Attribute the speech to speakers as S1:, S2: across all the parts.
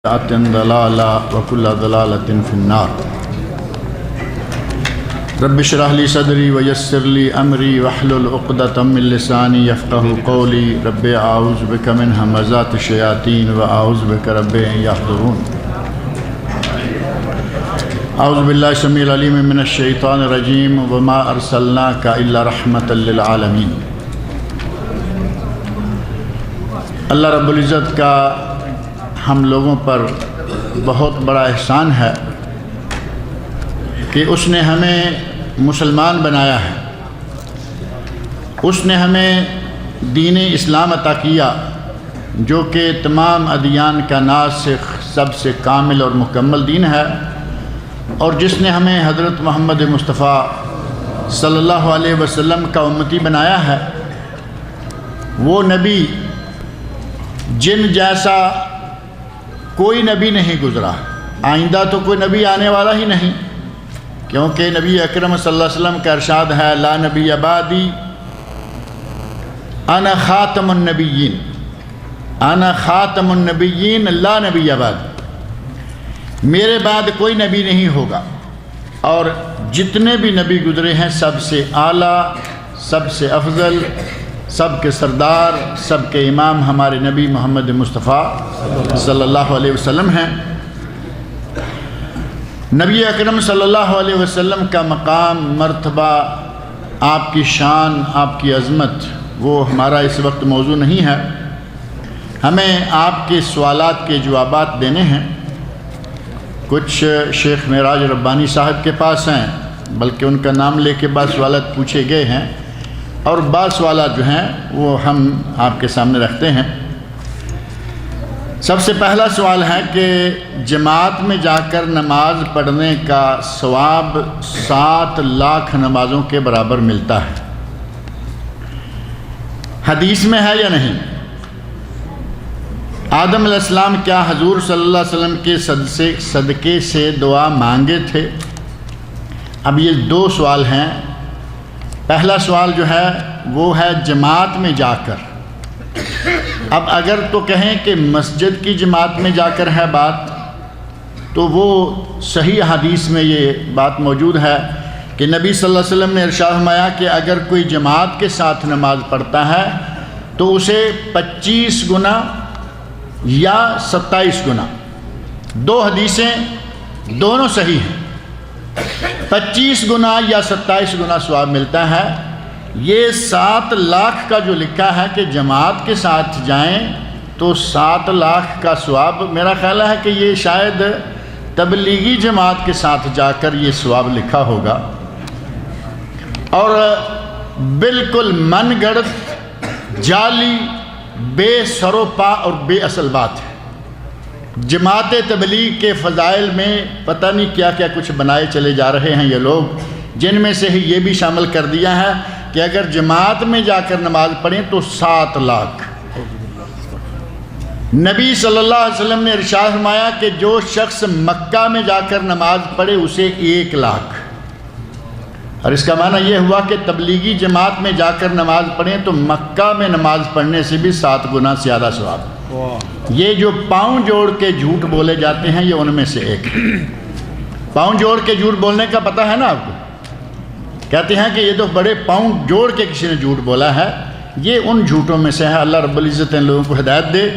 S1: ضلالة وكل ضلالة في النار. رب اشرح لي صدري ويسر لي أمري واحلل عقدة من لساني يفقهوا قولي. رب أعوذ بك من همزات الشياطين وأعوذ بك رب أن يحضرون. أعوذ بالله السميع العليم من الشيطان الرجيم وما أرسلناك إلا رحمة للعالمين. اللہ رب العزت کا ہم لوگوں پر بہت بڑا احسان ہے کہ اس نے ہمیں مسلمان بنایا ہے، اس نے ہمیں دین اسلام عطا کیا جو کہ تمام ادیان کا ناسخ سب سے کامل اور مکمل دین ہے، اور جس نے ہمیں حضرت محمد مصطفیٰ صلی اللہ علیہ وسلم کا امتی بنایا ہے۔ وہ نبی جن جیسا کوئی نبی نہیں گزرا، آئندہ تو کوئی نبی آنے والا ہی نہیں، کیونکہ نبی اکرم صلی اللہ علیہ وسلم کا ارشاد ہے لا نبی بعدی انا خاتم النبیین، انا خاتم النبیین لا نبی بعدی، میرے بعد کوئی نبی نہیں ہوگا، اور جتنے بھی نبی گزرے ہیں سب سے اعلیٰ، سب سے افضل، سب کے سردار، سب کے امام ہمارے نبی محمد مصطفیٰ صلی اللہ علیہ وسلم ہیں۔ نبی اکرم صلی اللہ علیہ وسلم کا مقام، مرتبہ، آپ کی شان، آپ کی عظمت وہ ہمارا اس وقت موضوع نہیں ہے۔ ہمیں آپ کے سوالات کے جوابات دینے ہیں۔ کچھ شیخ معراج ربانی صاحب کے پاس ہیں، بلکہ ان کا نام لے کے بعض سوالات پوچھے گئے ہیں، اور بعض سوالات جو ہیں وہ ہم آپ کے سامنے رکھتے ہیں۔ سب سے پہلا سوال ہے کہ جماعت میں جا کر نماز پڑھنے کا ثواب 7 لاکھ نمازوں کے برابر ملتا ہے، حدیث میں ہے یا نہیں؟ آدم علیہ السلام کیا حضور صلی اللہ علیہ وسلم کے صدقے سے دعا مانگے تھے؟ اب یہ 2 سوال ہیں۔ پہلا سوال جو ہے وہ ہے جماعت میں جا کر۔ اب اگر تو کہیں کہ مسجد کی جماعت میں جا کر ہے بات، تو وہ صحیح حدیث میں یہ بات موجود ہے کہ نبی صلی اللہ علیہ وسلم نے ارشاد فرمایا کہ اگر کوئی جماعت کے ساتھ نماز پڑھتا ہے تو اسے 25 گنا یا 27 گنا، 2 حدیثیں دونوں صحیح ہیں، 25 گنا یا 27 گنا ثواب ملتا ہے۔ یہ 7 لاکھ کا جو لکھا ہے کہ جماعت کے ساتھ جائیں تو 7 لاکھ کا ثواب، میرا خیال ہے کہ یہ شاید تبلیغی جماعت کے ساتھ جا کر یہ ثواب لکھا ہوگا، اور بالکل من گڑت، جعلی، بے سر و پا اور بے اصل بات ہے۔ جماعت تبلیغ کے فضائل میں پتہ نہیں کیا کیا کچھ بنائے چلے جا رہے ہیں یہ لوگ، جن میں سے ہی یہ بھی شامل کر دیا ہے کہ اگر جماعت میں جا کر نماز پڑھیں تو 7 لاکھ۔ نبی صلی اللہ علیہ وسلم نے ارشاد فرمایا کہ جو شخص مکہ میں جا کر نماز پڑھے اسے 1 لاکھ، اور اس کا معنی یہ ہوا کہ تبلیغی جماعت میں جا کر نماز پڑھیں تو مکہ میں نماز پڑھنے سے بھی 7 گنا زیادہ ثواب۔ یہ جو پاؤں جوڑ کے جھوٹ بولے جاتے ہیں یہ ان میں سے ایک ہے۔ پاؤں جوڑ کے جھوٹ بولنے کا پتہ ہے نا آپ کو؟ کہتے ہیں کہ یہ تو بڑے پاؤں جوڑ کے کسی نے جھوٹ بولا ہے، یہ ان جھوٹوں میں سے ہے۔ اللہ رب العزت ان لوگوں کو ہدایت دے،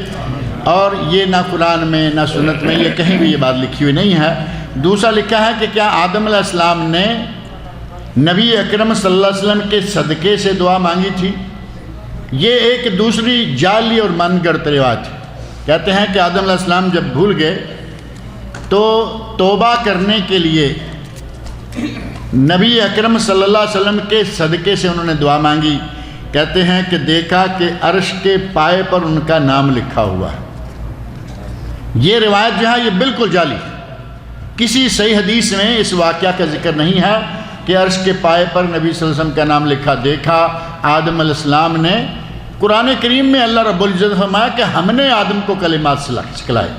S1: اور یہ نہ قرآن میں نہ سنت میں یہ کہیں بھی یہ بات لکھی ہوئی نہیں ہے۔ دوسرا لکھا ہے کہ کیا آدم علیہ السلام نے نبی اکرم صلی اللہ علیہ وسلم کے صدقے سے دعا مانگی تھی؟ یہ ایک دوسری جعلی اور من گڑت روایت ہے۔ کہتے ہیں کہ آدم علیہ السلام جب بھول گئے تو توبہ کرنے کے لیے نبی اکرم صلی اللہ علیہ وسلم کے صدقے سے انہوں نے دعا مانگی۔ کہتے ہیں کہ دیکھا کہ عرش کے پائے پر ان کا نام لکھا ہوا ہے۔ یہ روایت جو ہے یہ بالکل جعلی ہے، کسی صحیح حدیث میں اس واقعہ کا ذکر نہیں ہے کہ عرش کے پائے پر نبی صلی اللہ علیہ وسلم کا نام لکھا دیکھا آدم علیہ السلام نے۔ قرآن کریم میں اللہ رب العزت فرمایا کہ ہم نے آدم کو کلمات سکھلائے،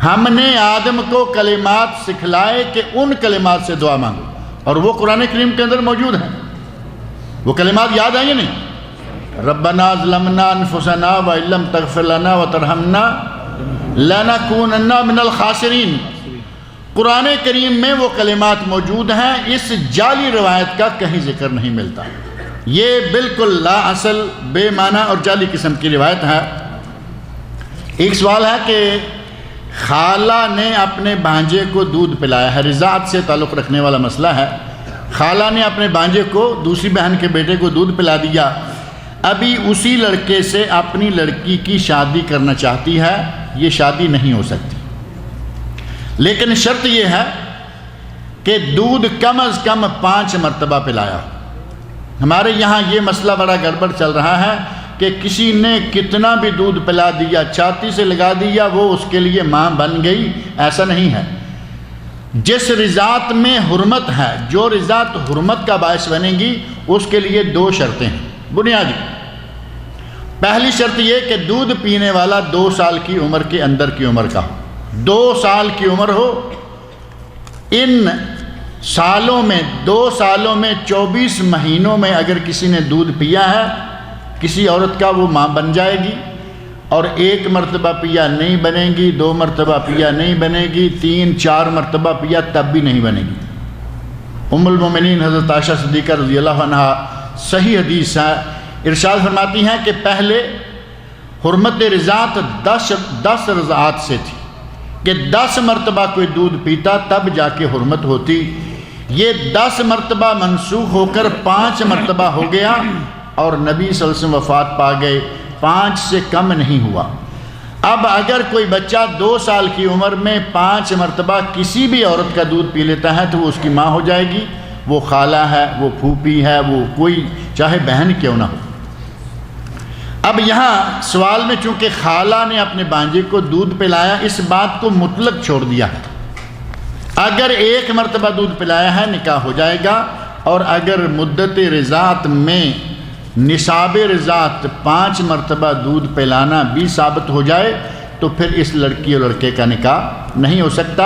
S1: ہم نے آدم کو کلمات سکھلائے کہ ان کلمات سے دعا مانگو، اور وہ قرآن کریم کے اندر موجود ہیں۔ وہ کلمات یاد آئیں گے نہیں؟ ربنا ظلمنا انفسنا وان لم تغفر لنا وترحمنا لَنَكُونَنَّ مِنَ الْخَاسِرِينَ۔ قرآن کریم میں وہ کلمات موجود ہیں، اس جعلی روایت کا کہیں ذکر نہیں ملتا۔ یہ بالکل لا اصل، بے معنی اور جعلی قسم کی روایت ہے۔ ایک سوال ہے کہ خالہ نے اپنے بھانجے کو دودھ پلایا ہے، رضاعت سے تعلق رکھنے والا مسئلہ ہے۔ خالہ نے اپنے بھانجے کو، دوسری بہن کے بیٹے کو دودھ پلا دیا، ابھی اسی لڑکے سے اپنی لڑکی کی شادی کرنا چاہتی ہے، یہ شادی نہیں ہو سکتی، لیکن شرط یہ ہے کہ دودھ کم از کم 5 مرتبہ پلایا۔ ہمارے یہاں یہ مسئلہ بڑا گڑبڑ چل رہا ہے کہ کسی نے کتنا بھی دودھ پلا دیا، چھاتی سے لگا دیا، وہ اس کے لیے ماں بن گئی، ایسا نہیں ہے۔ جس رضاعت میں حرمت ہے، جو رضاعت حرمت کا باعث بنے گی، اس کے لیے 2 شرطیں ہیں بنیادی۔ پہلی شرط یہ کہ دودھ پینے والا 2 سال کی عمر کے اندر کی عمر کا ہو، 2 سال کی عمر ہو۔ ان سالوں میں 2 سالوں میں 24 مہینوں میں اگر کسی نے دودھ پیا ہے کسی عورت کا، وہ ماں بن جائے گی، اور 1 مرتبہ پیا نہیں بنے گی، 2 مرتبہ پیا نہیں بنے گی، 3 4 مرتبہ پیا تب بھی نہیں بنے گی۔ ام المومنین حضرت عائشہ صدیقہ رضی اللہ عنہا صحیح حدیث ہے، ارشاد فرماتی ہیں کہ پہلے حرمت رضاعت 10 رضاعت سے تھی کہ 10 مرتبہ کوئی دودھ پیتا تب جا کے حرمت ہوتی۔ یہ 10 مرتبہ منسوخ ہو کر 5 مرتبہ ہو گیا، اور نبی صلی اللہ علیہ وسلم وفات پا گئے، 5 سے کم نہیں ہوا۔ اب اگر کوئی بچہ 2 سال کی عمر میں 5 مرتبہ کسی بھی عورت کا دودھ پی لیتا ہے تو وہ اس کی ماں ہو جائے گی، وہ خالہ ہے، وہ پھوپھی ہے، وہ کوئی چاہے بہن کیوں نہ ہو۔ اب یہاں سوال میں چونکہ خالہ نے اپنے بانجے کو دودھ پلایا، اس بات کو مطلق چھوڑ دیا ہے۔ اگر 1 مرتبہ دودھ پلایا ہے نکاح ہو جائے گا، اور اگر مدت رضاعت میں نصاب رضاعت 5 مرتبہ دودھ پلانا بھی ثابت ہو جائے تو پھر اس لڑکی اور لڑکے کا نکاح نہیں ہو سکتا۔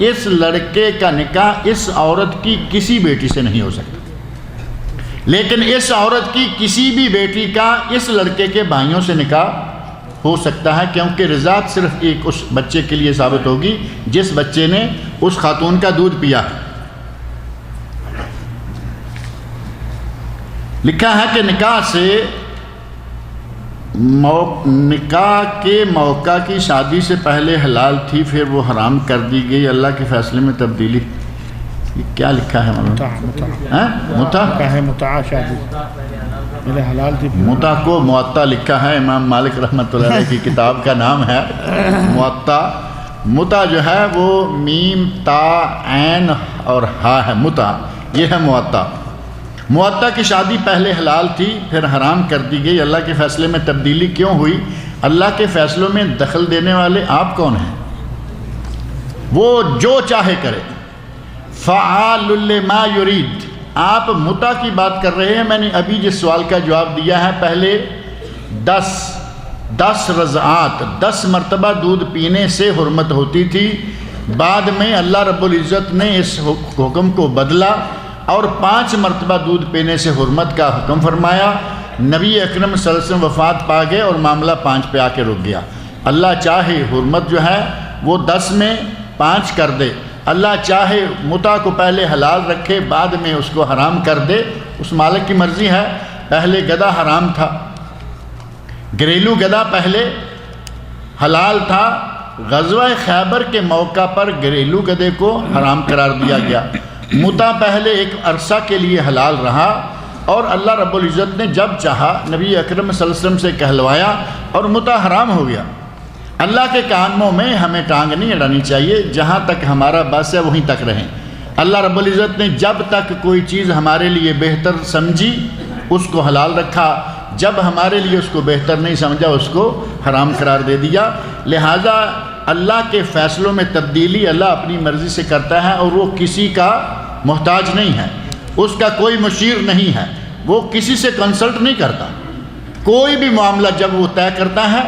S1: اس لڑکے کا نکاح اس عورت کی کسی بیٹی سے نہیں ہو سکتا، لیکن اس عورت کی کسی بھی بیٹی کا اس لڑکے کے بھائیوں سے نکاح ہو سکتا ہے، کیونکہ رضاعت صرف ایک اس بچے کے لیے ثابت ہوگی جس بچے نے اس خاتون کا دودھ پیا ہے۔ لکھا ہے کہ نکاح کے موقع کی شادی سے پہلے حلال تھی، پھر وہ حرام کر دی گئی، اللہ کے فیصلے میں تبدیلی۔ یہ کیا لکھا ہے متع کو موطا لکھا ہے، امام مالک رحمۃ اللہ علیہ کی کتاب کا نام ہے موطا۔ متع جو ہے وہ میم تا عین اور ہا ہے، متع یہ ہے موطا۔ موطا کی شادی پہلے حلال تھی پھر حرام کر دی گئی، اللہ کے فیصلے میں تبدیلی کیوں ہوئی؟ اللہ کے فیصلوں میں دخل دینے والے آپ کون ہیں؟ وہ جو چاہے کرے، فعال لما یرید۔ آپ متع کی بات کر رہے ہیں، میں نے ابھی جس سوال کا جواب دیا ہے، پہلے 10 رضعات 10 مرتبہ دودھ پینے سے حرمت ہوتی تھی، بعد میں اللہ رب العزت نے اس حکم کو بدلا اور 5 مرتبہ دودھ پینے سے حرمت کا حکم فرمایا۔ نبی اکرم صلی اللہ علیہ وسلم وفات پا گئے اور معاملہ 5 پہ آ کے رک گیا۔ اللہ چاہے حرمت جو ہے وہ 10 میں 5 کر دے، اللہ چاہے متع کو پہلے حلال رکھے بعد میں اس کو حرام کر دے، اس مالک کی مرضی ہے۔ پہلے گدھا حرام تھا، گھریلو گدھا پہلے حلال تھا، غزوہ خیبر کے موقع پر گھریلو گدھے کو حرام قرار دیا گیا۔ متع پہلے ایک عرصہ کے لیے حلال رہا، اور اللہ رب العزت نے جب چاہا نبی اکرم صلی اللہ علیہ وسلم سے کہلوایا اور متع حرام ہو گیا۔ اللہ کے کاموں میں ہمیں ٹانگ نہیں اڑانی چاہیے، جہاں تک ہمارا بس ہے وہیں تک رہیں۔ اللہ رب العزت نے جب تک کوئی چیز ہمارے لیے بہتر سمجھی اس کو حلال رکھا، جب ہمارے لیے اس کو بہتر نہیں سمجھا اس کو حرام قرار دے دیا۔ لہٰذا اللہ کے فیصلوں میں تبدیلی اللہ اپنی مرضی سے کرتا ہے، اور وہ کسی کا محتاج نہیں ہے، اس کا کوئی مشیر نہیں ہے، وہ کسی سے کنسلٹ نہیں کرتا۔ کوئی بھی معاملہ جب وہ طے کرتا ہے،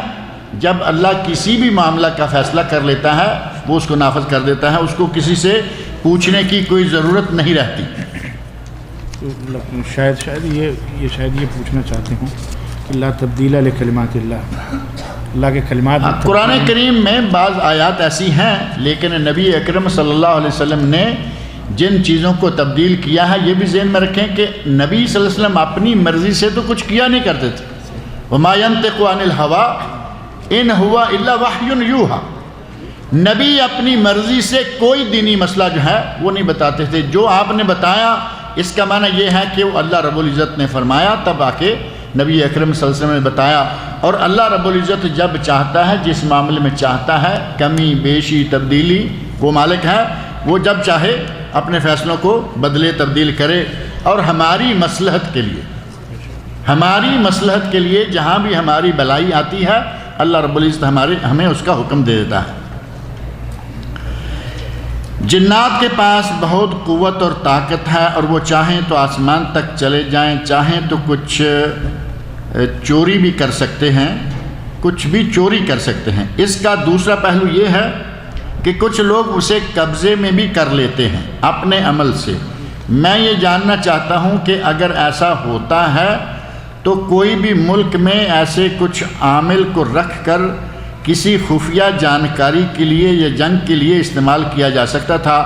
S1: جب اللہ کسی بھی معاملہ کا فیصلہ کر لیتا ہے وہ اس کو نافذ کر دیتا ہے، اس کو کسی سے پوچھنے کی کوئی ضرورت نہیں رہتی۔
S2: شاید یہ پوچھنا چاہتے ہوں کہ لا تبدیل لکلمات اللہ، اللہ کے کلمات.
S1: قرآن کریم میں بعض آیات ایسی ہیں، لیکن نبی اکرم صلی اللہ علیہ وسلم نے جن چیزوں کو تبدیل کیا ہے یہ بھی ذہن میں رکھیں کہ نبی صلی اللہ علیہ وسلم اپنی مرضی سے تو کچھ کیا نہیں کرتے تھے. وما ينطق عن الهوى ان هو الا وحی یوحی. نبی اپنی مرضی سے کوئی دینی مسئلہ جو ہے وہ نہیں بتاتے تھے. جو آپ نے بتایا اس کا معنی یہ ہے کہ وہ اللہ رب العزت نے فرمایا تب آ کے نبی اکرم صلی اللہ علیہ وسلم نے بتایا. اور اللہ رب العزت جب چاہتا ہے، جس معاملے میں چاہتا ہے، کمی بیشی تبدیلی وہ مالک ہے، وہ جب چاہے اپنے فیصلوں کو بدلے تبدیل کرے. اور ہماری مصلحت کے لیے، ہماری مصلحت کے لیے جہاں بھی ہماری بلائی آتی ہے اللہ رب العزت ہمیں اس کا حکم دے دیتا ہے. جنات کے پاس بہت قوت اور طاقت ہے اور وہ چاہیں تو آسمان تک چلے جائیں، چاہیں تو کچھ چوری بھی کر سکتے ہیں، کچھ بھی چوری کر سکتے ہیں. اس کا دوسرا پہلو یہ ہے کہ کچھ لوگ اسے قبضے میں بھی کر لیتے ہیں اپنے عمل سے. میں یہ جاننا چاہتا ہوں کہ اگر ایسا ہوتا ہے تو کوئی بھی ملک میں ایسے کچھ عامل کو رکھ کر کسی خفیہ جانکاری کے لیے یا جنگ کے لیے استعمال کیا جا سکتا تھا،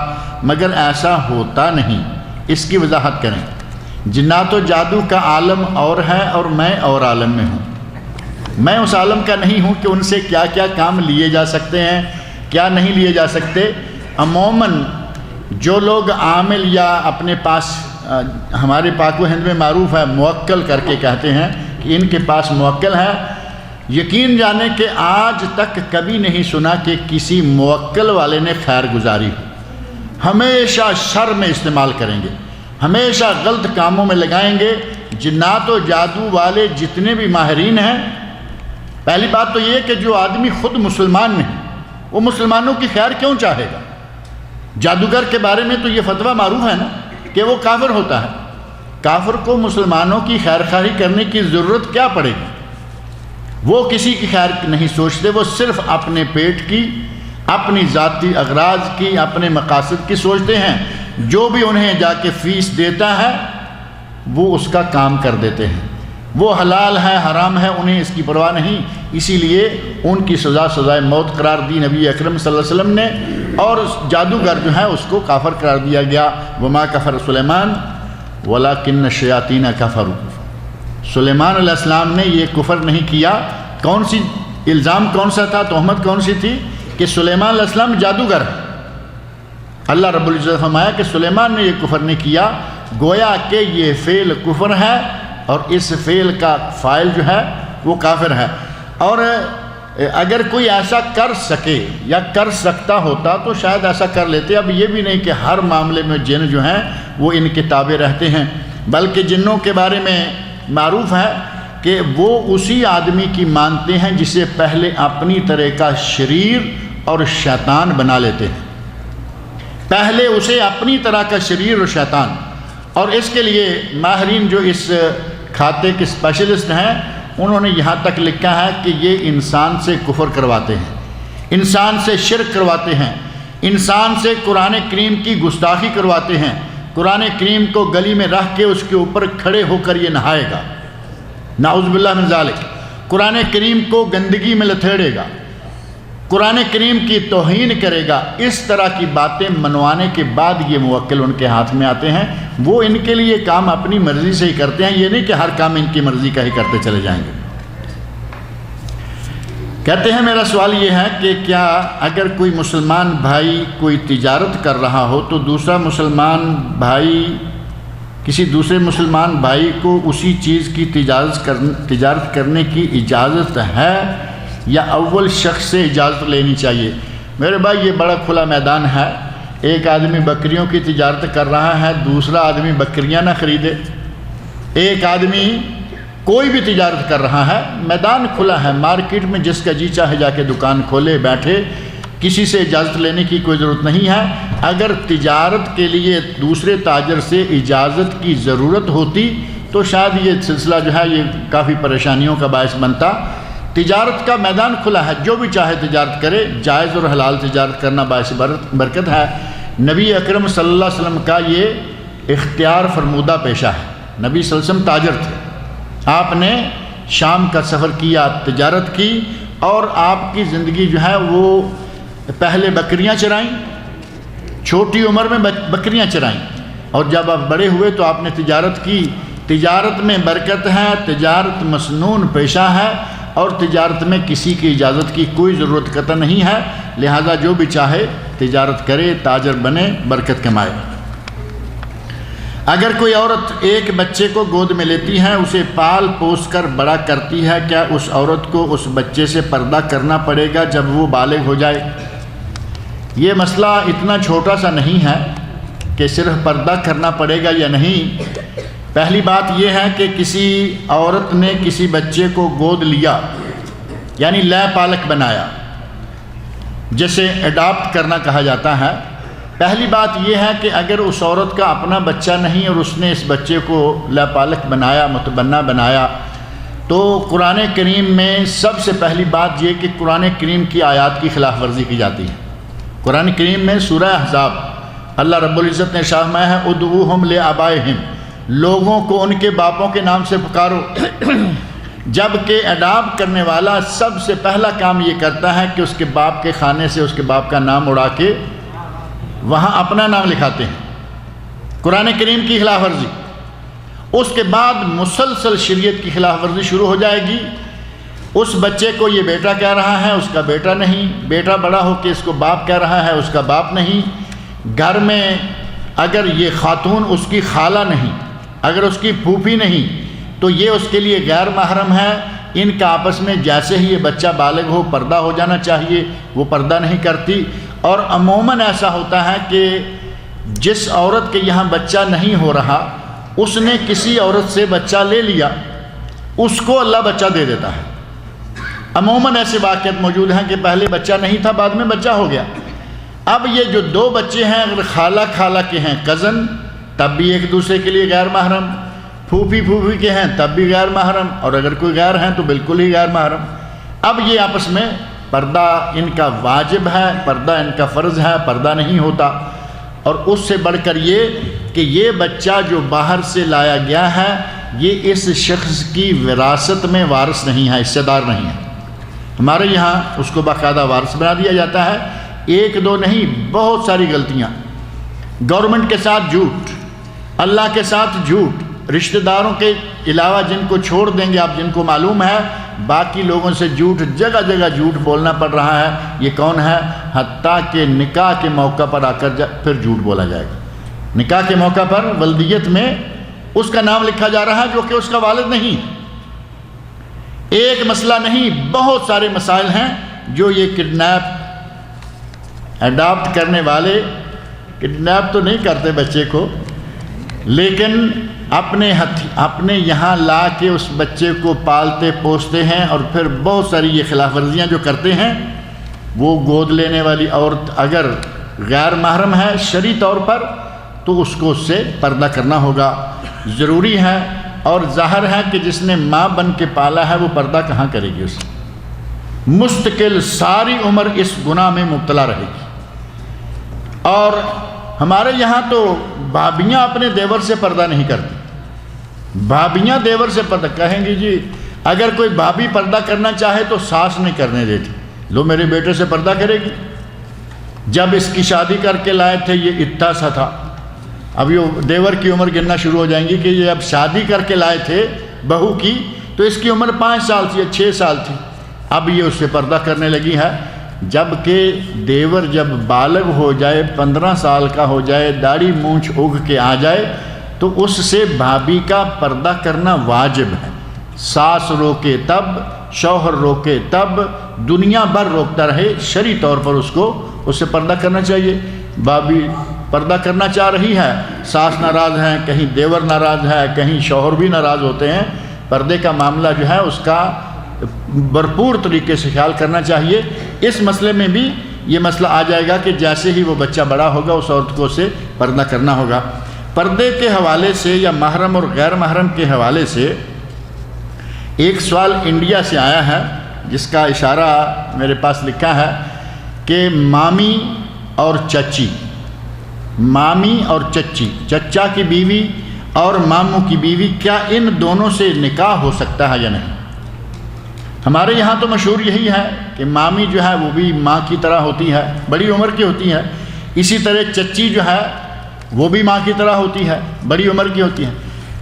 S1: مگر ایسا ہوتا نہیں. اس کی وضاحت کریں. جنات و جادو کا عالم اور ہے اور میں اور عالم میں ہوں. میں اس عالم کا نہیں ہوں کہ ان سے کیا کیا کام لیے جا سکتے ہیں، کیا نہیں لیے جا سکتے. عموماً جو لوگ عامل یا اپنے پاس، ہمارے پاک و ہند میں معروف ہے موکل کر کے کہتے ہیں کہ ان کے پاس موکل ہے، یقین جانے کہ آج تک کبھی نہیں سنا کہ کسی موکل والے نے خیر گزاری ہو. ہمیشہ شر میں استعمال کریں گے، ہمیشہ غلط کاموں میں لگائیں گے. جنات و جادو والے جتنے بھی ماہرین ہیں، پہلی بات تو یہ کہ جو آدمی خود مسلمان نہیں وہ مسلمانوں کی خیر کیوں چاہے گا؟ جادوگر کے بارے میں تو یہ فتویٰ معروف ہے نا کہ وہ کافر ہوتا ہے. کافر کو مسلمانوں کی خیر خواہی کرنے کی ضرورت کیا پڑے گی؟ وہ کسی کی خیر نہیں سوچتے، وہ صرف اپنے پیٹ کی، اپنی ذاتی اغراض کی، اپنے مقاصد کی سوچتے ہیں. جو بھی انہیں جا کے فیس دیتا ہے وہ اس کا کام کر دیتے ہیں. وہ حلال ہے حرام ہے انہیں اس کی پرواہ نہیں. اسی لیے ان کی سزا سزائے موت قرار دی نبی اکرم صلی اللہ علیہ وسلم نے، اور جادوگر جو ہے اس کو کافر قرار دیا گیا. وما کفر سلیمان ولکن الشیاطین کفروا. سلیمان علیہ السلام نے یہ کفر نہیں کیا. کون سی الزام کون سا تھا، تہمت کون سی تھی؟ کہ سلیمان علیہ السلام جادوگر ہے. اللہ رب العزت فرمایا کہ سلیمان نے یہ کفر نہیں کیا، گویا کہ یہ فعل کفر ہے اور اس فعل کا فاعل جو ہے وہ کافر ہے. اور اگر کوئی ایسا کر سکے یا کر سکتا ہوتا تو شاید ایسا کر لیتے. اب یہ بھی نہیں کہ ہر معاملے میں جن جو ہیں وہ ان کے تابع رہتے ہیں، بلکہ جنوں کے بارے میں معروف ہے کہ وہ اسی آدمی کی مانتے ہیں جسے پہلے اپنی طرح کا شریر اور شیطان بنا لیتے ہیں. پہلے اسے اپنی طرح کا شریر اور شیطان. اور اس کے لیے ماہرین جو اس کھاتے کے اسپیشلسٹ ہیں انہوں نے یہاں تک لکھا ہے کہ یہ انسان سے کفر کرواتے ہیں، انسان سے شرک کرواتے ہیں، انسان سے قرآن کریم کی گستاخی کرواتے ہیں. قرآن کریم کو گلی میں رکھ کے اس کے اوپر کھڑے ہو کر یہ نہائے گا، نعوذ باللہ من ذالک. قرآن کریم کو گندگی میں لتھیڑے گا، قرآن کریم کی توہین کرے گا. اس طرح کی باتیں منوانے کے بعد یہ موکل ان کے ہاتھ میں آتے ہیں. وہ ان کے لیے کام اپنی مرضی سے ہی کرتے ہیں، یہ نہیں کہ ہر کام ان کی مرضی کا ہی کرتے چلے جائیں گے. کہتے ہیں میرا سوال یہ ہے کہ کیا اگر کوئی مسلمان بھائی کوئی تجارت کر رہا ہو تو دوسرا مسلمان بھائی کسی دوسرے مسلمان بھائی کو اسی چیز کی تجارت کرنے کی اجازت ہے یا اول شخص سے اجازت لینی چاہیے؟ میرے بھائی یہ بڑا کھلا میدان ہے. ایک آدمی بکریوں کی تجارت کر رہا ہے، دوسرا آدمی بکریاں نہ خریدے. ایک آدمی کوئی بھی تجارت کر رہا ہے، میدان کھلا ہے. مارکیٹ میں جس کا جی چاہے جا کے دکان کھولے بیٹھے، کسی سے اجازت لینے کی کوئی ضرورت نہیں ہے. اگر تجارت کے لیے دوسرے تاجر سے اجازت کی ضرورت ہوتی تو شاید یہ سلسلہ جو ہے یہ کافی پریشانیوں کا باعث بنتا. تجارت کا میدان کھلا ہے، جو بھی چاہے تجارت کرے. جائز اور حلال تجارت کرنا باعث برکت ہے. نبی اکرم صلی اللہ علیہ وسلم کا یہ اختیار فرمودہ پیشہ ہے. نبی صلی اللہ علیہ وسلم تاجر تھے، آپ نے شام کا سفر کیا، تجارت کی، اور آپ کی زندگی جو ہے وہ پہلے بکریاں چرائیں، چھوٹی عمر میں بکریاں چرائیں، اور جب آپ بڑے ہوئے تو آپ نے تجارت کی۔ تجارت میں برکت ہے، تجارت مسنون پیشہ ہے، اور تجارت میں کسی کی اجازت کی کوئی ضرورت قطع نہیں ہے، لہذا جو بھی چاہے تجارت کرے، تاجر بنے، برکت کمائے۔ اگر کوئی عورت ایک بچے کو گود میں لیتی ہے، اسے پال پوس کر بڑا کرتی ہے، کیا اس عورت کو اس بچے سے پردہ کرنا پڑے گا جب وہ بالغ ہو جائے؟ یہ مسئلہ اتنا چھوٹا سا نہیں ہے کہ صرف پردہ کرنا پڑے گا یا نہیں۔ پہلی بات یہ ہے کہ کسی عورت نے کسی بچے کو گود لیا، یعنی لے پالک بنایا، جسے اڈاپٹ کرنا کہا جاتا ہے۔ پہلی بات یہ ہے کہ اگر اس عورت کا اپنا بچہ نہیں اور اس نے اس بچے کو لے پالک بنایا، متبنہ بنایا، تو قرآن کریم میں سب سے پہلی بات یہ کہ قرآن کریم کی آیات کی خلاف ورزی کی جاتی ہے۔ قرآن کریم میں سورہ احزاب اللہ رب العزت نے ارشاد فرمایا ہے ادعوہم لآبائہم، لوگوں کو ان کے باپوں کے نام سے پکارو، جبکہ اڈاپٹ کرنے والا سب سے پہلا کام یہ کرتا ہے کہ اس کے باپ کے خانے سے اس کے باپ کا نام اڑا کے وہاں اپنا نام لکھاتے ہیں۔ قرآن کریم کی خلاف ورزی، اس کے بعد مسلسل شریعت کی خلاف ورزی شروع ہو جائے گی۔ اس بچے کو یہ بیٹا کہہ رہا ہے، اس کا بیٹا نہیں، بیٹا بڑا ہو کے اس کو باپ کہہ رہا ہے، اس کا باپ نہیں۔ گھر میں اگر یہ خاتون اس کی خالہ نہیں، اگر اس کی پھوپھی نہیں، تو یہ اس کے لیے غیر محرم ہے۔ ان کا آپس میں جیسے ہی یہ بچہ بالغ ہو پردہ ہو جانا چاہیے، وہ پردہ نہیں کرتی۔ اور عموماً ایسا ہوتا ہے کہ جس عورت کے یہاں بچہ نہیں ہو رہا، اس نے کسی عورت سے بچہ لے لیا، اس کو اللہ بچہ دے دیتا ہے۔ عموماً ایسے واقعات موجود ہیں کہ پہلے بچہ نہیں تھا، بعد میں بچہ ہو گیا۔ اب یہ جو دو بچے ہیں، اگر خالہ کے ہیں کزن، تب بھی ایک دوسرے کے لیے غیر محرم، پھوپھی کے ہیں تب بھی غیر محرم، اور اگر کوئی غیر ہیں تو بالکل ہی غیر محرم۔ اب یہ آپس میں پردہ ان کا واجب ہے، پردہ ان کا فرض ہے، پردہ نہیں ہوتا۔ اور اس سے بڑھ کر یہ کہ یہ بچہ جو باہر سے لایا گیا ہے، یہ اس شخص کی وراثت میں وارث نہیں ہے، حصہ دار نہیں ہے۔ ہمارے یہاں اس کو باقاعدہ وارث بنا دیا جاتا ہے۔ ایک دو نہیں، بہت ساری غلطیاں، گورنمنٹ کے ساتھ جھوٹ، اللہ کے ساتھ جھوٹ، رشتہ داروں کے علاوہ جن کو چھوڑ دیں گے آپ، جن کو معلوم ہے، باقی لوگوں سے جھوٹ، جگہ جگہ جھوٹ بولنا پڑ رہا ہے۔ یہ کون ہے؟ حتیٰ کہ نکاح کے موقع پر آ کر پھر جھوٹ بولا جائے گا۔ نکاح کے موقع پر ولدیت میں اس کا نام لکھا جا رہا ہے جو کہ اس کا والد نہیں۔ ایک مسئلہ نہیں، بہت سارے مسائل ہیں جو یہ کڈنیپ، اڈاپٹ کرنے والے کڈنیپ تو نہیں کرتے بچے کو، لیکن اپنے یہاں لا کے اس بچے کو پالتے پوستے ہیں، اور پھر بہت ساری یہ خلاف ورزیاں جو کرتے ہیں۔ وہ گود لینے والی عورت اگر غیر محرم ہے شرعی طور پر، تو اس کو اس سے پردہ کرنا ہوگا، ضروری ہے۔ اور ظاہر ہے کہ جس نے ماں بن کے پالا ہے وہ پردہ کہاں کرے گی؟ اسے مستقل ساری عمر اس گناہ میں مبتلا رہے گی۔ اور ہمارے یہاں تو بھابیاں اپنے دیور سے پردہ نہیں کرتی، بھابیاں دیور سے پردہ کہیں گی جی، اگر کوئی بھابی پردہ کرنا چاہے تو ساس نہیں کرنے دیتی، لو میرے بیٹے سے پردہ کرے گی۔ جب اس کی شادی کر کے لائے تھے یہ اتنا سا تھا، اب یہ دیور کی عمر گننا شروع ہو جائیں گی کہ یہ اب شادی کر کے لائے تھے بہو کی تو اس کی عمر 5 سال تھی یا 6 سال تھی، اب یہ اس سے پردہ کرنے لگی ہے۔ جبکہ دیور جب بالغ ہو جائے، 15 سال کا ہو جائے، داڑھی مونچھ اگ کے آ جائے، تو اس سے بھابی کا پردہ کرنا واجب ہے۔ ساس روکے تب، شوہر روکے تب، دنیا بھر روکتا رہے، شرعی طور پر اس سے پردہ کرنا چاہیے۔ بھابی پردہ کرنا چاہ رہی ہے، ساس ناراض ہیں، کہیں دیور ناراض ہے، کہیں شوہر بھی ناراض ہوتے ہیں، پردے کا معاملہ جو ہے اس کا بھرپور طریقے سے خیال کرنا چاہیے۔ اس مسئلے میں بھی یہ مسئلہ آ جائے گا کہ جیسے ہی وہ بچہ بڑا ہوگا اس عورت کو اسے پردہ کرنا ہوگا۔ پردے کے حوالے سے یا محرم اور غیر محرم کے حوالے سے ایک سوال انڈیا سے آیا ہے جس کا اشارہ میرے پاس لکھا ہے کہ مامی اور چچی، مامی اور چچی، چچا کی بیوی اور ماموں کی بیوی، کیا ان دونوں سے نکاح ہو سکتا ہے یا نہیں؟ ہمارے یہاں تو مشہور یہی ہے کہ مامی جو ہے وہ بھی ماں کی طرح ہوتی ہے، بڑی عمر کی ہوتی ہے، اسی طرح چچی جو ہے وہ بھی ماں کی طرح ہوتی ہے، بڑی عمر کی ہوتی ہے۔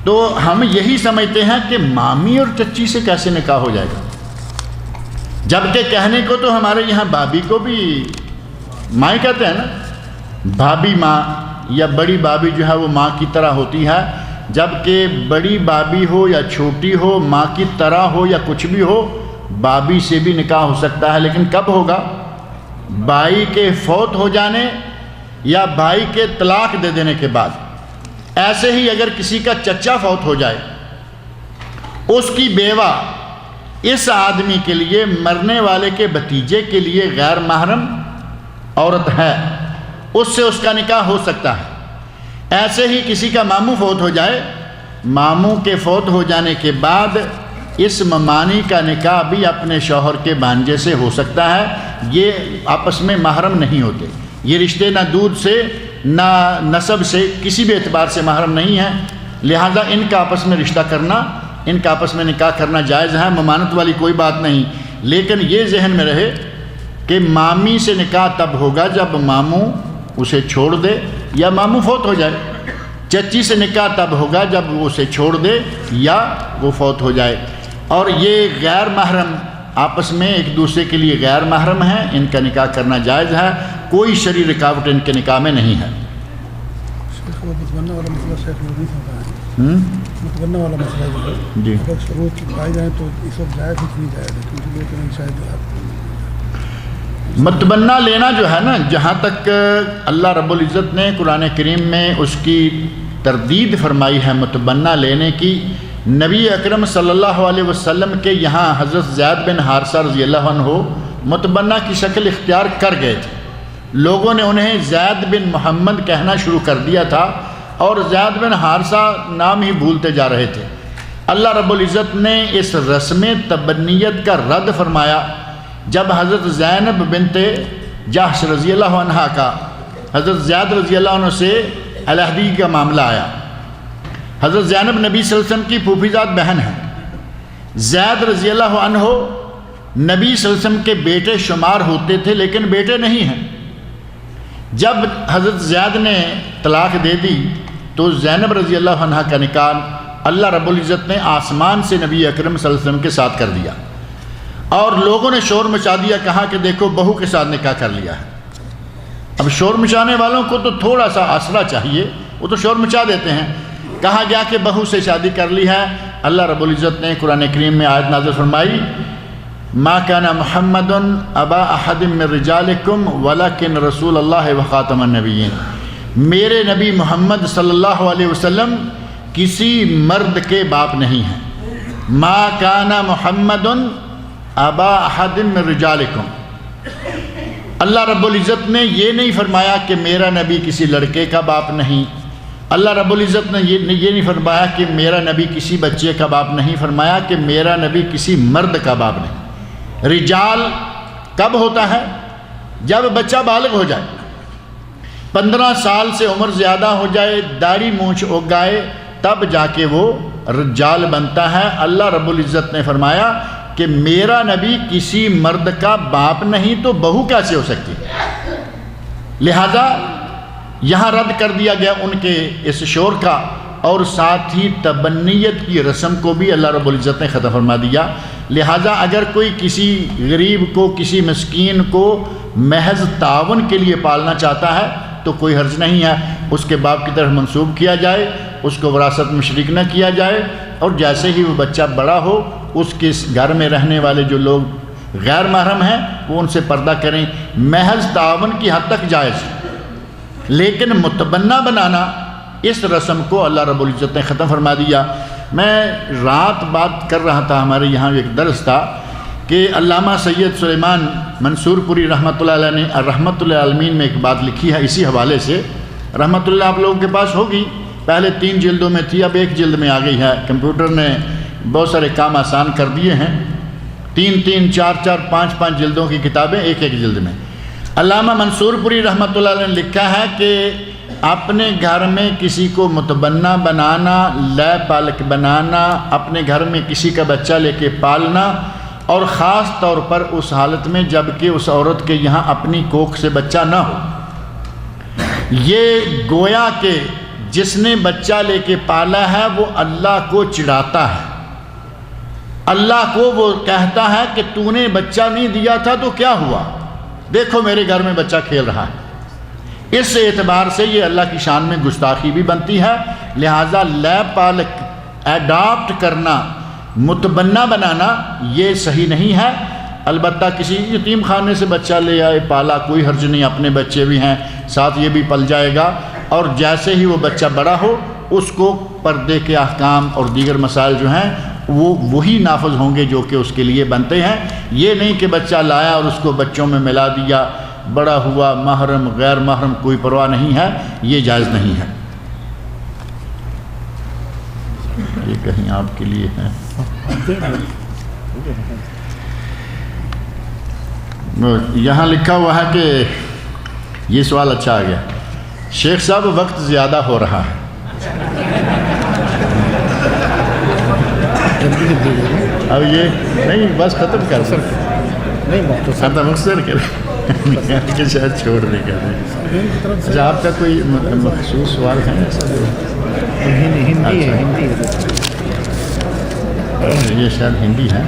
S1: تو ہم یہی سمجھتے ہیں کہ مامی اور چچی سے کیسے نکاح ہو جائے گا، جبکہ کہنے کو تو ہمارے یہاں بھابھی کو بھی ماں کہتے ہیں نا، بھابھی ماں یا بڑی بھابھی جو ہے وہ ماں کی طرح ہوتی ہے، جبکہ بڑی بھابھی ہو یا چھوٹی ہو، ماں کی طرح ہو یا کچھ بھی ہو، بھابھی سے بھی نکاح ہو سکتا ہے، لیکن کب ہوگا؟ بھائی کے فوت ہو جانے یا بھائی کے طلاق دے دینے کے بعد۔ ایسے ہی اگر کسی کا چچا فوت ہو جائے، اس کی بیوہ اس آدمی کے لیے، مرنے والے کے بھتیجے کے لیے غیر محرم عورت ہے، اس سے اس کا نکاح ہو سکتا ہے۔ ایسے ہی کسی کا ماموں فوت ہو جائے، ماموں کے فوت ہو جانے کے بعد اس ممانی کا نکاح بھی اپنے شوہر کے بھانجے سے ہو سکتا ہے۔ یہ آپس میں محرم نہیں ہوتے، یہ رشتے نہ دودھ سے نہ نسب سے کسی بھی اعتبار سے محرم نہیں ہیں، لہذا ان کا آپس میں رشتہ کرنا، ان کا آپس میں نکاح کرنا جائز ہے، ممانت والی کوئی بات نہیں۔ لیکن یہ ذہن میں رہے کہ مامی سے نکاح تب ہوگا جب ماموں اسے چھوڑ دے یا ماموں فوت ہو جائے، چچی سے نکاح تب ہوگا جب وہ اسے چھوڑ دے یا وہ فوت ہو جائے۔ اور یہ غیر محرم آپس میں ایک دوسرے کے لیے غیر محرم ہیں، ان کا نکاح کرنا جائز ہے، کوئی شرعی رکاوٹ ان کے نکاح میں نہیں ہے۔
S2: متبنہ والا مسئلہ شیخ نے نہیں سمجھایا، متبنہ والا مسئلہ جو ہے
S1: جی
S2: اگر شروط پائی جائیں تو اس وقت جائز نہیں جائز ہے، کیونکہ یہ کہ شاید جو ہے
S1: متبنہ لینا جو ہے نا، جہاں تک اللہ رب العزت نے قرآن کریم میں اس کی تردید فرمائی ہے متبنہ لینے کی، نبی اکرم صلی اللہ علیہ وسلم کے یہاں حضرت زید بن حارثہ رضی اللہ عنہ متبنہ کی شکل اختیار کر گئے تھے، لوگوں نے انہیں زید بن محمد کہنا شروع کر دیا تھا اور زید بن حارثہ نام ہی بھولتے جا رہے تھے۔ اللہ رب العزت نے اس رسم تبنیت کا رد فرمایا جب حضرت زینب بنت جحش رضی اللہ عنہ کا حضرت زید رضی اللہ عنہ سے علیحدگی کا معاملہ آیا۔ حضرت زینب نبی صلی اللہ علیہ وسلم کی پھوپھی زاد بہن ہے، زید رضی اللہ عنہ نبی صلی اللہ علیہ وسلم کے بیٹے شمار ہوتے تھے لیکن بیٹے نہیں ہیں۔ جب حضرت زید نے طلاق دے دی تو زینب رضی اللہ عنہ کا نکاح اللہ رب العزت نے آسمان سے نبی اکرم صلی اللہ علیہ وسلم کے ساتھ کر دیا، اور لوگوں نے شور مچا دیا، کہا کہ دیکھو بہو کے ساتھ نکاح کر لیا ہے۔ اب شور مچانے والوں کو تو تھوڑا سا آسرا چاہیے، وہ تو شور مچا دیتے ہیں۔ کہا گیا کہ بہو سے شادی کر لی ہے۔ اللہ رب العزت نے قرآن کریم میں آیت نازل فرمائی، ما کان محمد ابا احد من رجالکم ولکن رسول اللہ وخاتم النبیین، میرے نبی محمد صلی اللہ علیہ وسلم کسی مرد کے باپ نہیں ہیں۔ ما کان محمد ابا احد من رجالکم، اللہ رب العزت نے یہ نہیں فرمایا کہ میرا نبی کسی لڑکے کا باپ نہیں، اللہ رب العزت نے یہ نہیں فرمایا کہ میرا نبی کسی بچے کا باپ نہیں، فرمایا کہ میرا نبی کسی مرد کا باپ نہیں۔ رجال کب ہوتا ہے؟ جب بچہ بالغ ہو جائے، 15 سال سے عمر زیادہ ہو جائے، داڑھی مونچھ اگائے، تب جا کے وہ رجال بنتا ہے۔ اللہ رب العزت نے فرمایا کہ میرا نبی کسی مرد کا باپ نہیں، تو بہو کیسے ہو سکتی؟ لہذا یہاں رد کر دیا گیا ان کے اس شور کا، اور ساتھ ہی تبنیت کی رسم کو بھی اللہ رب العزت نے ختم فرما دیا۔ لہذا اگر کوئی کسی غریب کو، کسی مسکین کو محض تعاون کے لیے پالنا چاہتا ہے تو کوئی حرج نہیں ہے، اس کے باپ کی طرف منسوب کیا جائے، اس کو وراثت میں شریک نہ کیا جائے، اور جیسے ہی وہ بچہ بڑا ہو اس کے گھر میں رہنے والے جو لوگ غیر محرم ہیں وہ ان سے پردہ کریں۔ محض تعاون کی حد تک جائز ہے، لیکن متبنہ بنانا اس رسم کو اللہ رب العزت نے ختم فرما دیا۔ میں رات بات کر رہا تھا، ہمارے یہاں ایک درس تھا کہ علامہ سید سلیمان منصور پوری رحمۃ اللہ علیہ نے رحمۃ اللہ عالمین میں ایک بات لکھی ہے اسی حوالے سے۔ رحمۃ اللہ آپ لوگوں کے پاس ہوگی، پہلے 3 جلدوں میں تھی، اب 1 جلد میں آ گئی ہے، کمپیوٹر نے بہت سارے کام آسان کر دیے ہیں۔ 3 4 5 جلدوں کی کتابیں ایک جلد میں۔ علامہ منصور پوری رحمۃ اللہ علیہ نے لکھا ہے کہ اپنے گھر میں کسی کو متبنہ بنانا، لے پالک بنانا، اپنے گھر میں کسی کا بچہ لے کے پالنا، اور خاص طور پر اس حالت میں جب کہ اس عورت کے یہاں اپنی کوکھ سے بچہ نہ ہو۔ یہ گویا کہ جس نے بچہ لے کے پالا ہے وہ اللہ کو چڑھاتا ہے، اللہ کو وہ کہتا ہے کہ تو نے بچہ نہیں دیا تھا تو کیا ہوا، دیکھو میرے گھر میں بچہ کھیل رہا ہے۔ اس اعتبار سے یہ اللہ کی شان میں گستاخی بھی بنتی ہے، لہٰذا لیب پالک ایڈاپٹ کرنا، متبنہ بنانا یہ صحیح نہیں ہے۔ البتہ کسی یتیم خانے سے بچہ لے آئے پالا، کوئی حرج نہیں، اپنے بچے بھی ہیں ساتھ یہ بھی پل جائے گا، اور جیسے ہی وہ بچہ بڑا ہو اس کو پردے کے احکام اور دیگر مسائل جو ہیں وہ وہی نافذ ہوں گے جو کہ اس کے لیے بنتے ہیں۔ یہ نہیں کہ بچہ لایا اور اس کو بچوں میں ملا دیا، بڑا ہوا، محرم غیر محرم کوئی پرواہ نہیں ہے، یہ جائز نہیں ہے۔ یہ کہیں آپ کے لیے ہے، یہاں لکھا ہوا ہے کہ یہ سوال اچھا آ گیا، شیخ صاحب وقت زیادہ ہو رہا ہے، اب یہ نہیں بس ختم کر مختصر کر کے شاید چھوڑ دے کر۔ اچھا آپ کا کوئی مخصوص سوال ہے؟ یہ شاید ہندی ہے،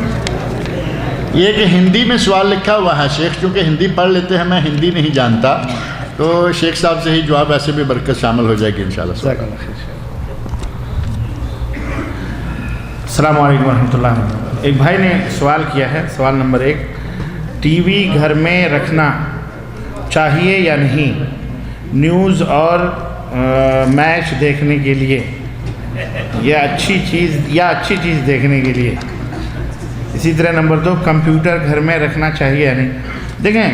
S1: یہ کہ ہندی میں سوال لکھا ہوا ہے، شیخ چونکہ ہندی پڑھ لیتے ہیں، میں ہندی نہیں جانتا، تو شیخ صاحب سے ہی جواب ایسے بھی برکت شامل ہو جائے گی انشاءاللہ۔
S3: السلام علیکم ورحمۃ اللہ وبرکاتہ۔ ایک بھائی نے سوال کیا ہے، سوال نمبر 1، ٹی وی گھر میں رکھنا چاہیے یا نہیں نیوز اور میچ دیکھنے کے لیے، یا اچھی چیز دیکھنے کے لیے؟ اسی طرح نمبر 2، کمپیوٹر گھر میں رکھنا چاہیے یا نہیں؟ دیکھیں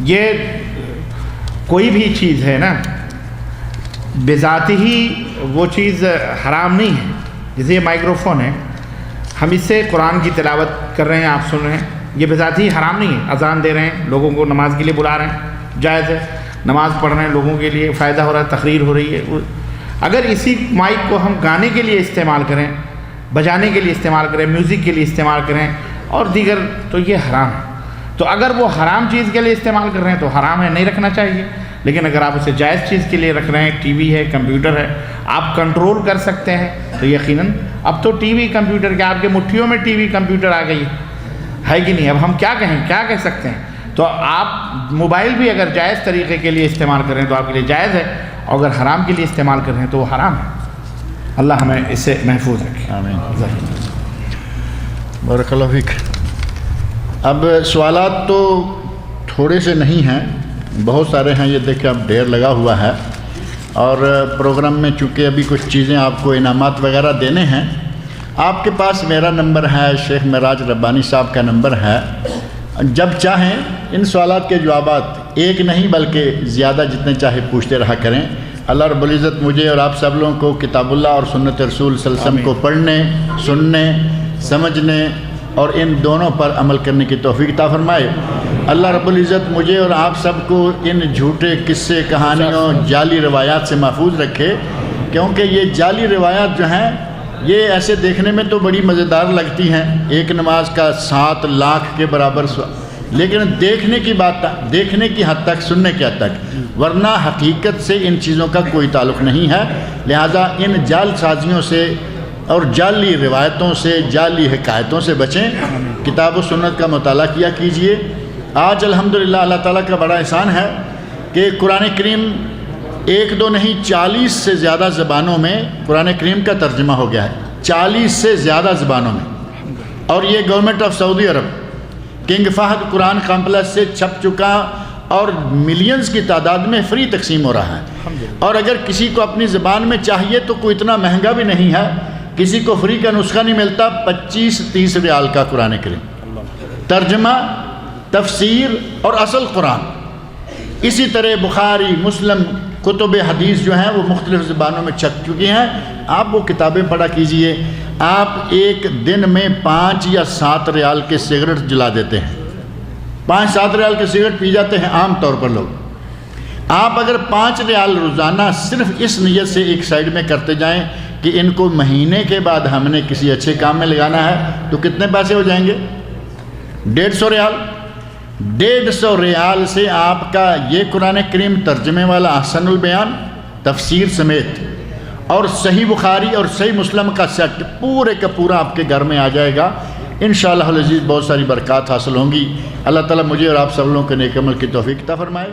S3: یہ کوئی بھی چیز ہے نا بذات ہی وہ چیز حرام نہیں ہے۔ جیسے یہ مائکرو فون ہے، ہم اس سے قرآن کی تلاوت کر رہے ہیں، آپ سن رہے ہیں، یہ بذات ہی حرام نہیں ہے۔ اذان دے رہے ہیں، لوگوں کو نماز کے لیے بلا رہے ہیں، جائز ہے۔ نماز پڑھ رہے ہیں، لوگوں کے لیے فائدہ ہو رہا ہے، تقریر ہو رہی ہے۔ اگر اسی مائک کو ہم گانے کے لیے استعمال کریں، بجانے کے لیے استعمال کریں، میوزک کے لیے استعمال کریں اور دیگر، تو یہ حرام ہے۔ تو اگر وہ حرام چیز کے لیے استعمال کر رہے ہیں تو حرام ہے، نہیں رکھنا چاہیے۔ لیکن اگر آپ اسے جائز چیز کے لیے رکھ رہے ہیں، ٹی وی ہے، کمپیوٹر ہے، آپ کنٹرول کر سکتے ہیں، تو یقیناً اب تو ٹی وی کمپیوٹر کے آپ کے مٹھیوں میں ٹی وی کمپیوٹر آ گئی ہے کہ نہیں؟ اب ہم کیا کہیں، کیا کہہ سکتے ہیں؟ تو آپ موبائل بھی اگر جائز طریقے کے لیے استعمال کر رہے ہیں تو آپ کے لیے جائز ہے، اور اگر حرام کے لیے استعمال کر رہے ہیں تو وہ حرام ہے۔ اللہ ہمیں اس سے محفوظ رکھے،
S1: آمین۔ بارک اللہ فیک۔ اب سوالات تو تھوڑے سے نہیں ہیں، بہت سارے ہیں، یہ دیکھیں اب ڈھیر لگا ہوا ہے، اور پروگرام میں چونکہ ابھی کچھ چیزیں آپ کو انعامات وغیرہ دینے ہیں، آپ کے پاس میرا نمبر ہے، شیخ معراج ربانی صاحب کا نمبر ہے، جب چاہیں ان سوالات کے جوابات ایک نہیں بلکہ زیادہ جتنے چاہے پوچھتے رہا کریں۔ اللہ رب العزت مجھے اور آپ سب لوگوں کو کتاب اللہ اور سنت رسول صلی اللہ علیہ وسلم کو پڑھنے، سننے، سمجھنے اور ان دونوں پر عمل کرنے کی توفیق عطا فرمائے۔ اللہ رب العزت مجھے اور آپ سب کو ان جھوٹے قصے، کہانیوں، جعلی روایات سے محفوظ رکھے، کیونکہ یہ جعلی روایات جو ہیں یہ ایسے دیکھنے میں تو بڑی مزیدار لگتی ہیں، ایک نماز کا 7 لاکھ کے برابر، لیکن دیکھنے کی بات، دیکھنے کی حد تک، سننے کی حد تک، ورنہ حقیقت سے ان چیزوں کا کوئی تعلق نہیں ہے۔ لہٰذا ان جعل سازیوں سے اور جعلی روایتوں سے، جعلی حکایتوں سے بچیں، کتاب و سنت کا مطالعہ کیا کیجئے۔ آج الحمدللہ اللہ تعالیٰ کا بڑا احسان ہے کہ قرآن کریم 1 2 نہیں 40 سے زیادہ زبانوں میں قرآن کریم کا ترجمہ ہو گیا ہے، 40 سے زیادہ زبانوں میں، اور یہ گورنمنٹ آف سعودی عرب کنگ فہد قرآن کمپلیکس سے چھپ چکا اور ملینز کی تعداد میں فری تقسیم ہو رہا ہے۔ اور اگر کسی کو اپنی زبان میں چاہیے تو کوئی اتنا مہنگا بھی نہیں ہے، کسی کو فری کا نسخہ نہیں ملتا، 25-30 ریال کا قرآن کریم، ترجمہ، تفسیر اور اصل قرآن۔ اسی طرح بخاری، مسلم، کتب حدیث جو ہیں وہ مختلف زبانوں میں چھپ چکی ہیں، آپ وہ کتابیں پڑھا کیجئے۔ آپ ایک دن میں 5 یا 7 ریال کے سگریٹ جلا دیتے ہیں، 5-7 ریال کے سگریٹ پی جاتے ہیں عام طور پر لوگ، آپ اگر 5 ریال روزانہ صرف اس نیت سے ایک سائیڈ میں کرتے جائیں کہ ان کو مہینے کے بعد ہم نے کسی اچھے کام میں لگانا ہے، تو کتنے پیسے ہو جائیں گے؟ 150 ریال۔ 150 ریال سے آپ کا یہ قرآن کریم ترجمے والا احسن البیان تفسیر سمیت اور صحیح بخاری اور صحیح مسلم کا سیٹ پورے کا پورا آپ کے گھر میں آ جائے گا۔ انشاءاللہ العزیز بہت ساری برکات حاصل ہوں گی۔ اللہ تعالیٰ مجھے اور آپ سب لوگوں کے نیک عمل کی توفیق عطا فرمائے۔